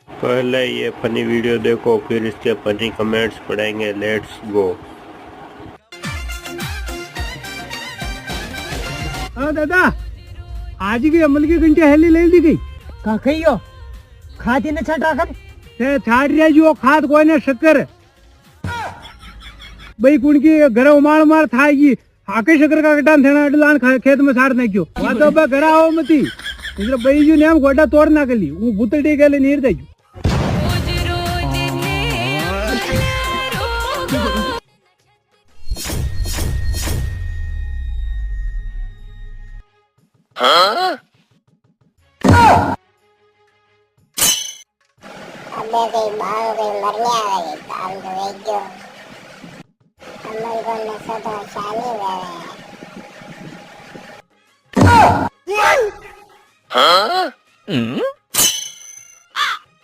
पहले ये funny video देखो, फिर इसके फनी कमेंट्स पढ़ेंगे। Let's go. हाँ दादा, आज की अमल की घंटी हेली ले दी गई। का कहियो खाती ने छटा कर ते थाड़ रे जो खाद कोई ने शक्कर भाई कुण की घर उमाड़ मार थागी हाके शक्कर का कटान थेना अडलान खेत में साड़ नाख्यो वा तो बा घर आओ मती એટલે ભાઈ જો ને આમ ગોડા તોડ નાખેલી હું ભૂતડી ગયેલી નીર દેજો अबे कहीं बाहर कहीं मरने आ गई काम तो देख जो अमल को नशा तो शानी रहे हैं।